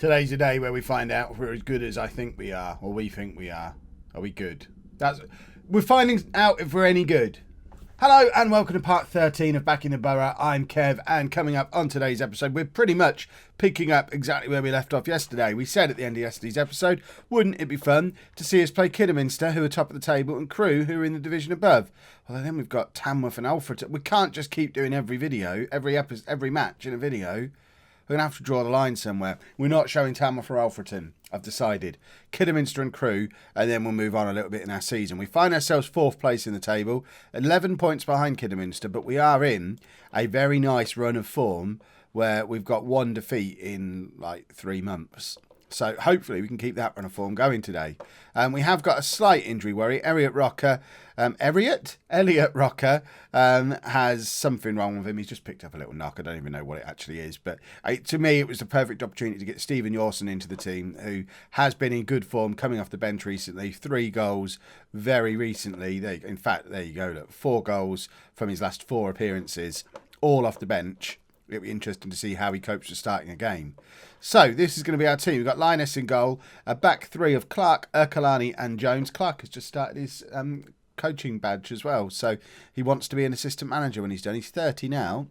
Today's a day where we find out if we're as good as I think we are, or we think we are. Are we good? We're finding out if we're any good. Hello and welcome to part 13 of Backing the Boro. I'm Kev, and coming up on today's episode, we're pretty much picking up exactly where we left off yesterday. We said at the end of yesterday's episode, wouldn't it be fun to see us play Kidderminster, who are top of the table, and Crewe, who are in the division above. Well, then we've got Tamworth and Alfred. We can't just keep doing every match in a video. We're going to have to draw the line somewhere. We're not showing Tamworth or Alfreton, I've decided. Kidderminster and Crewe, and then we'll move on a little bit in our season. We find ourselves 4th place in the table, 11 points behind Kidderminster, but we are in a very nice run of form where we've got 1 defeat in like 3 months. So hopefully we can keep that run of form going today. We have got a slight injury worry. Elliot Rocker has something wrong with him. He's just picked up a little knock. I don't even know what it actually is. But to me, it was the perfect opportunity to get Stephen Yorson into the team, who has been in good form coming off the bench recently. 3 goals very recently. In fact, there you go. Look, 4 goals from his last 4 appearances, all off the bench. It'll be interesting to see how he copes with starting a game. So, this is going to be our team. We've got Linus in goal, a back 3 of Clark, Ercolani and Jones. Clark has just started his coaching badge as well, so he wants to be an assistant manager when he's done. He's 30 now.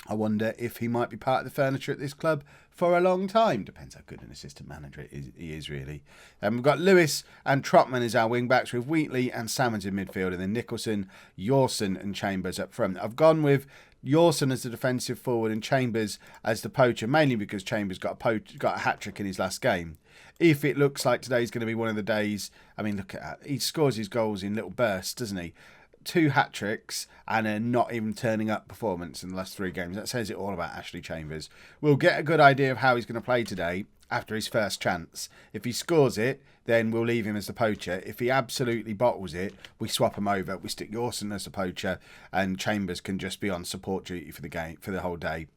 I wonder if he might be part of the furniture at this club for a long time. Depends how good an assistant manager he is, really. We've got Lewis and Trotman as our wing-backs, with Wheatley and Salmons in midfield, and then Nicholson, Yorson and Chambers up front. I've gone with Yorson as the defensive forward and Chambers as the poacher, mainly because Chambers got a hat-trick in his last game. If it looks like today's going to be one of the days, I mean, look at that. He scores his goals in little bursts, doesn't he? 2 hat-tricks and a not even turning up performance in the last 3 games. That says it all about Ashley Chambers. We'll get a good idea of how he's going to play today after his first chance. If he scores it, then we'll leave him as the poacher. If he absolutely bottles it, we swap him over. We stick Yorson as the poacher, and Chambers can just be on support duty for the game for the whole day.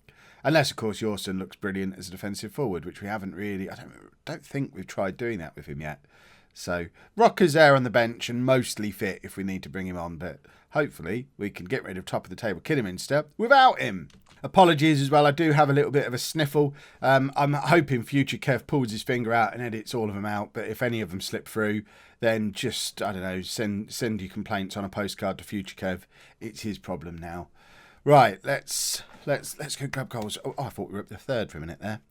Unless, of course, Yorson looks brilliant as a defensive forward, which we haven't really. I don't think we've tried doing that with him yet. So Rocker's there on the bench and mostly fit if we need to bring him on, but hopefully we can get rid of top of the table Kidderminster without him. Apologies as well, I do have a little bit of a sniffle. I'm hoping future Kev pulls his finger out and edits all of them out, but if any of them slip through, then just, I don't know, send your complaints on a postcard to future Kev. It's his problem now. Right, let's go grab goals. Oh, I thought we were up the 3rd for a minute there.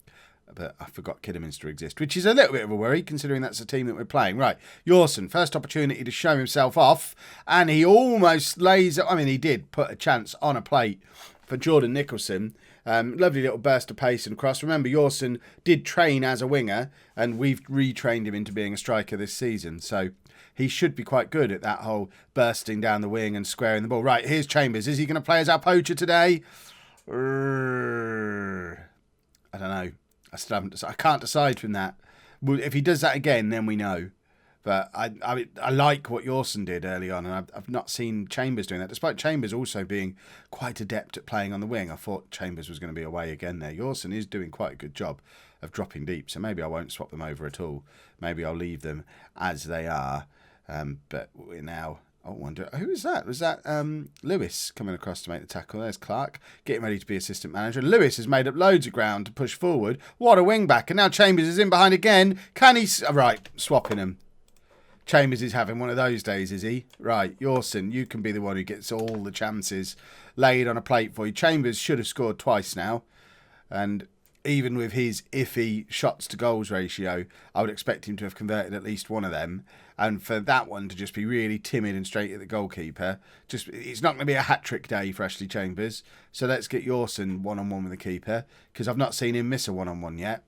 But I forgot Kidderminster exist, which is a little bit of a worry, considering that's the team that we're playing. Right, Yorson, first opportunity to show himself off, and he almost lays it. I mean, he did put a chance on a plate for Jordan Nicholson. Lovely little burst of pace and cross. Remember, Yorson did train as a winger, and we've retrained him into being a striker this season, so he should be quite good at that whole bursting down the wing and squaring the ball. Right, here's Chambers. Is he going to play as our poacher today? I don't know. I can't decide from that. If he does that again, then we know. But I like what Yorson did early on, and I've not seen Chambers doing that, despite Chambers also being quite adept at playing on the wing. I thought Chambers was going to be away again there. Yorson is doing quite a good job of dropping deep, so maybe I won't swap them over at all. Maybe I'll leave them as they are. But we're now... I wonder, who is that? Was that Lewis coming across to make the tackle? There's Clark, getting ready to be assistant manager. Lewis has made up loads of ground to push forward. What a wing back. And now Chambers is in behind again. Can he... Right, swapping him. Chambers is having one of those days, is he? Right, Yorson, you can be the one who gets all the chances laid on a plate for you. Chambers should have scored twice now. And even with his iffy shots to goals ratio, I would expect him to have converted at least one of them. And for that one to just be really timid and straight at the goalkeeper, it's not going to be a hat-trick day for Ashley Chambers. So let's get Yorson one-on-one with the keeper, because I've not seen him miss a one-on-one yet.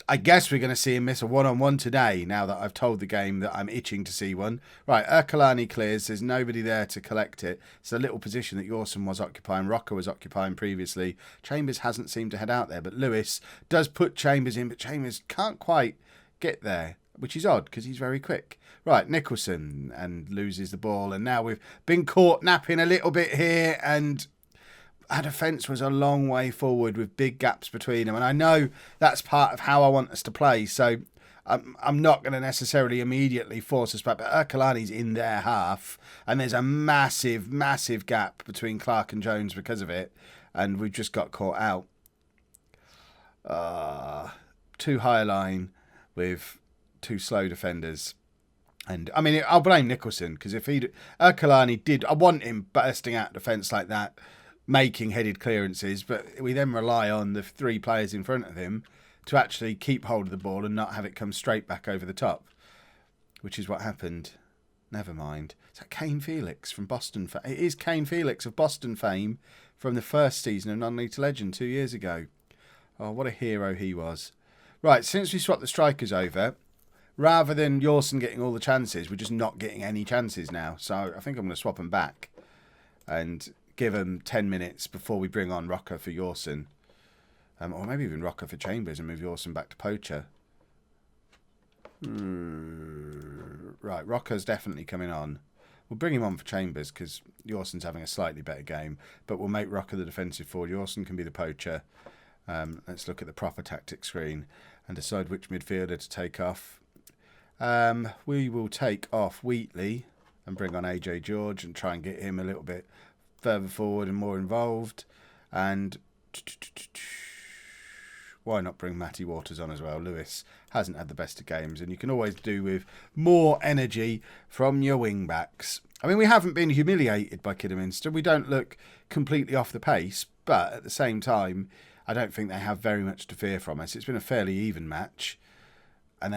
I guess we're going to see him miss a one-on-one today, now that I've told the game that I'm itching to see one. Right, Ercolani clears. There's nobody there to collect it. It's a little position that Yorson was occupying, Rocker was occupying previously. Chambers hasn't seemed to head out there, but Lewis does put Chambers in, but Chambers can't quite get there, which is odd because he's very quick. Right, Nicholson, and loses the ball, and now we've been caught napping a little bit here, and our defence was a long way forward with big gaps between them, and I know that's part of how I want us to play, so I'm not going to necessarily immediately force us back, but Ercolani's in their half, and there's a massive, massive gap between Clark and Jones because of it, and we've just got caught out. too high a line with too slow defenders. And, I mean, I'll blame Nicholson, because if Ercolani did... I want him bursting out defence like that, making headed clearances, but we then rely on the 3 players in front of him to actually keep hold of the ball and not have it come straight back over the top, which is what happened. Never mind. Is that Kane Felix from Boston? It is Kane Felix of Boston fame from the first season of Non-League to Legend 2 years ago. Oh, what a hero he was. Right, since we swapped the strikers over, rather than Yorson getting all the chances, we're just not getting any chances now. So I think I'm going to swap them back and give them 10 minutes before we bring on Rocker for Yorson. Or maybe even Rocker for Chambers and move Yorson back to Poacher. Right, Rocker's definitely coming on. We'll bring him on for Chambers because Yorson's having a slightly better game. But we'll make Rocker the defensive forward. Yorson can be the poacher. Let's look at the proper tactic screen and decide which midfielder to take off. We will take off Wheatley and bring on AJ George and try and get him a little bit further forward and more involved. And why not bring Matty Waters on as well? Lewis hasn't had the best of games, and you can always do with more energy from your wing-backs. I mean, we haven't been humiliated by Kidderminster. We don't look completely off the pace, but at the same time, I don't think they have very much to fear from us. It's been a fairly even match, and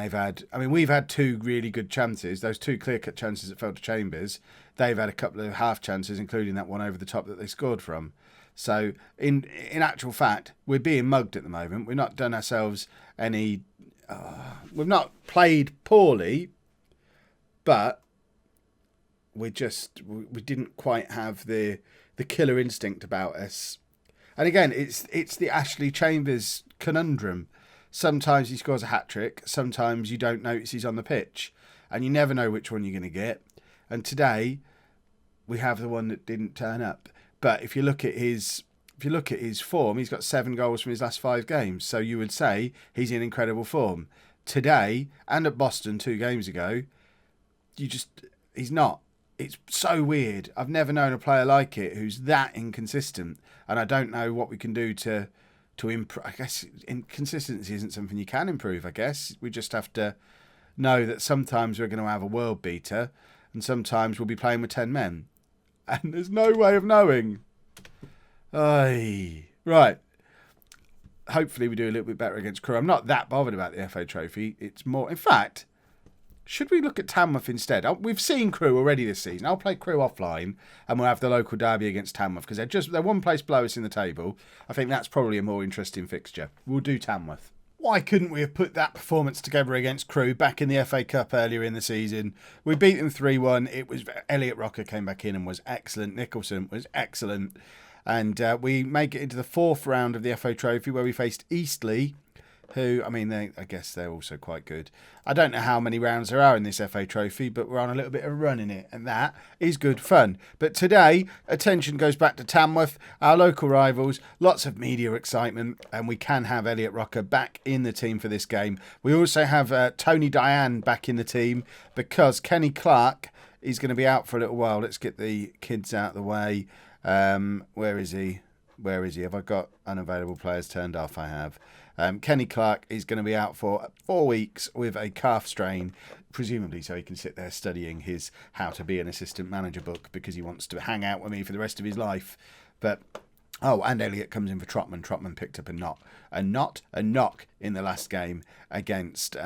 we've had 2 really good chances, those 2 clear-cut chances that fell to Chambers. They've had a couple of half chances, including that one over the top that they scored from. So, in actual fact, we're being mugged at the moment. We've not done ourselves any... we've not played poorly, but we didn't quite have the killer instinct about us. And again, it's the Ashley Chambers conundrum. Sometimes he scores a hat-trick. Sometimes you don't notice he's on the pitch. And you never know which one you're going to get. And today, we have the one that didn't turn up. But if you look at his form, he's got 7 goals from his last 5 games. So you would say he's in incredible form. Today, and at Boston 2 games ago, he's not. It's so weird. I've never known a player like it who's that inconsistent. And I don't know what we can do to improve. I guess inconsistency isn't something you can improve, I guess. We just have to know that sometimes we're going to have a world beater and sometimes we'll be playing with 10 men. And there's no way of knowing. Right. Hopefully we do a little bit better against Crewe. I'm not that bothered about the FA Trophy. It's more... In fact, should we look at Tamworth instead? We've seen Crewe already this season. I'll play Crewe offline and we'll have the local derby against Tamworth because they're one place below us in the table. I think that's probably a more interesting fixture. We'll do Tamworth. Why couldn't we have put that performance together against Crewe back in the FA Cup earlier in the season? We beat them 3-1. It was Elliot Rocker came back in and was excellent. Nicholson was excellent. And we make it into the 4th round of the FA Trophy where we faced Eastleigh, who, I mean, I guess they're also quite good. I don't know how many rounds there are in this FA Trophy, but we're on a little bit of a run in it, and that is good fun. But today, attention goes back to Tamworth, our local rivals, lots of media excitement, and we can have Elliot Rocker back in the team for this game. We also have Tony Diane back in the team because Kenny Clark is going to be out for a little while. Let's get the kids out of the way. Where is he? Have I got unavailable players turned off? I have. Kenny Clark is going to be out for 4 weeks with a calf strain, presumably so he can sit there studying his How to Be an Assistant Manager book because he wants to hang out with me for the rest of his life. But and Elliot comes in for Trotman. Trotman picked up a knock in the last game against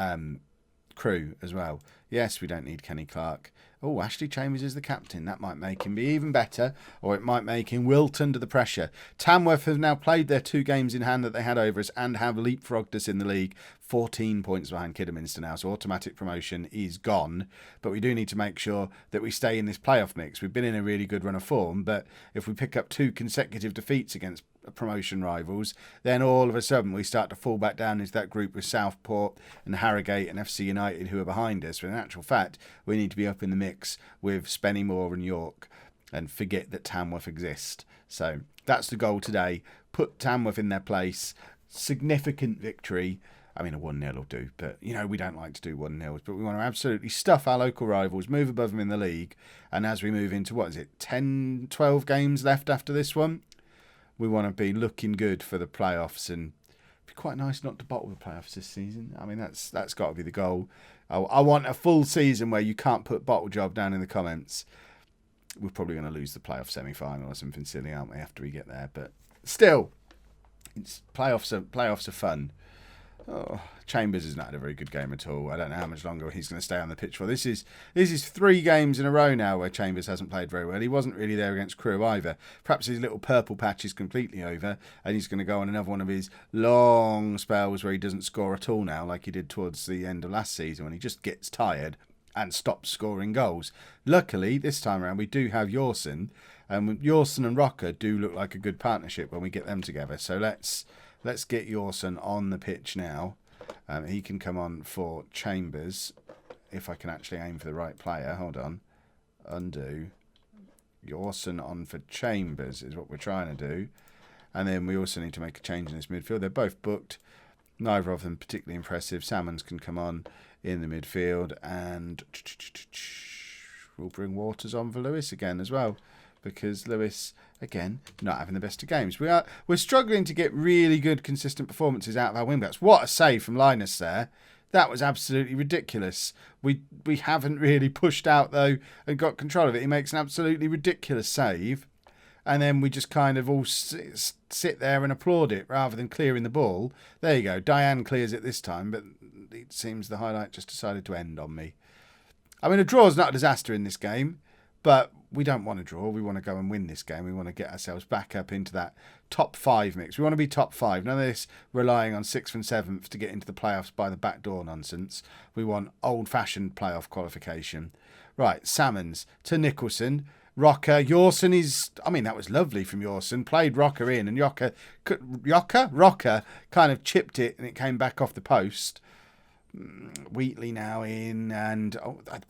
Crewe as well. Yes, we don't need Kenny Clark. Oh, Ashley Chambers is the captain. That might make him be even better, or it might make him wilt under the pressure. Tamworth have now played their 2 games in hand that they had over us and have leapfrogged us in the league. 14 points behind Kidderminster now, so automatic promotion is gone. But we do need to make sure that we stay in this playoff mix. We've been in a really good run of form, but if we pick up 2 consecutive defeats against promotion rivals, then all of a sudden we start to fall back down into that group with Southport and Harrogate and FC United who are behind us. But in actual fact, we need to be up in the mix with Spennymoor and York and forget that Tamworth exist. So that's the goal today. Put Tamworth in their place. Significant victory. I mean, a 1-0 will do, but, we don't like to do 1-0s, but we want to absolutely stuff our local rivals, move above them in the league, and as we move into, 10, 12 games left after this one, we want to be looking good for the playoffs and be quite nice not to bottle the playoffs this season. I mean, that's got to be the goal. I want a full season where you can't put bottle job down in the comments. We're probably going to lose the playoff semi-final or something silly, aren't we, after we get there? But still, it's playoffs are fun. Oh, Chambers has not had a very good game at all. I don't know how much longer he's going to stay on the pitch for. This is 3 games in a row now where Chambers hasn't played very well. He wasn't really there against Crewe either. Perhaps his little purple patch is completely over and he's going to go on another one of his long spells where he doesn't score at all now, like he did towards the end of last season when he just gets tired and stops scoring goals. Luckily, this time around, we do have Yorson, and Yorson and Rocker do look like a good partnership when we get them together. So let's get Yorson on the pitch now. He can come on for Chambers, if I can actually aim for the right player. Hold on. Undo. Yorson on for Chambers is what we're trying to do. And then we also need to make a change in this midfield. They're both booked. Neither of them particularly impressive. Salmons can come on in the midfield. And we'll bring Waters on for Lewis again as well. Because Lewis, again, not having the best of games. We're struggling to get really good, consistent performances out of our wingbacks. What a save from Linus there. That was absolutely ridiculous. We haven't really pushed out, though, and got control of it. He makes an absolutely ridiculous save. And then we just kind of all sit there and applaud it rather than clearing the ball. There you go. Diane clears it this time, but it seems the highlight just decided to end on me. I mean, a draw is not a disaster in this game, but we don't want to draw. We want to go and win this game. We want to get ourselves back up into that top 5 mix. We want to be top 5. None of this relying on 6th and 7th to get into the playoffs by the back door nonsense. We want old-fashioned playoff qualification. Right, Salmons to Nicholson. Rocker. Yorson is... I mean, that was lovely from Yorson. Played Rocker in, and Rocker kind of chipped it, and it came back off the post. Wheatley now in, and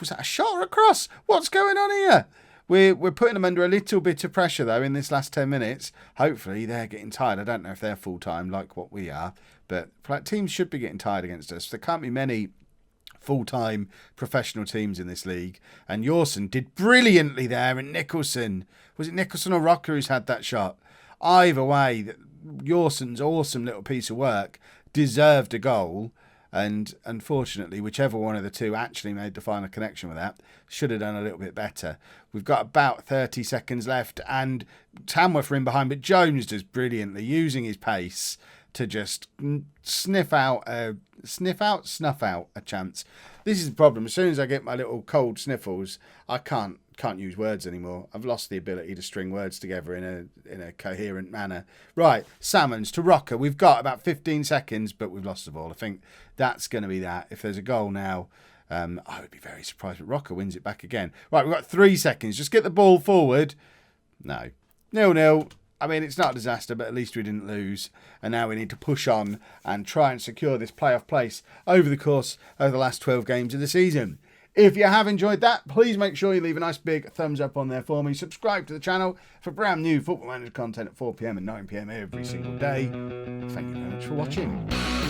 was that a shot or a cross? What's going on here? We're putting them under a little bit of pressure though in this last 10 minutes. Hopefully they're getting tired. I don't know if they're full time like what we are, but teams should be getting tired against us. There can't be many full-time professional teams in this league. And Yorson did brilliantly there, and Nicholson, was it Nicholson or Rocker who's had that shot? Either way, Yorson's awesome little piece of work deserved a goal. And unfortunately, whichever one of the two actually made the final connection with that should have done a little bit better. We've got about 30 seconds left, and Tamworth are in behind, but Jones does brilliantly, using his pace to just snuff out a chance. This is the problem. As soon as I get my little cold sniffles, I can't use words anymore. I've lost the ability to string words together in a coherent manner. Right, Salmons to Rocker. We've got about 15 seconds, but we've lost the ball. I think that's going to be that. If there's a goal now, I would be very surprised if Rocker wins it back again. Right, we've got 3 seconds. Just get the ball forward. No. 0-0. I mean, it's not a disaster, but at least we didn't lose. And now we need to push on and try and secure this playoff place over the course of the last 12 games of the season. If you have enjoyed that, please make sure you leave a nice big thumbs up on there for me. Subscribe to the channel for brand new Football Manager content at 4 PM and 9 PM every single day. Thank you very much for watching.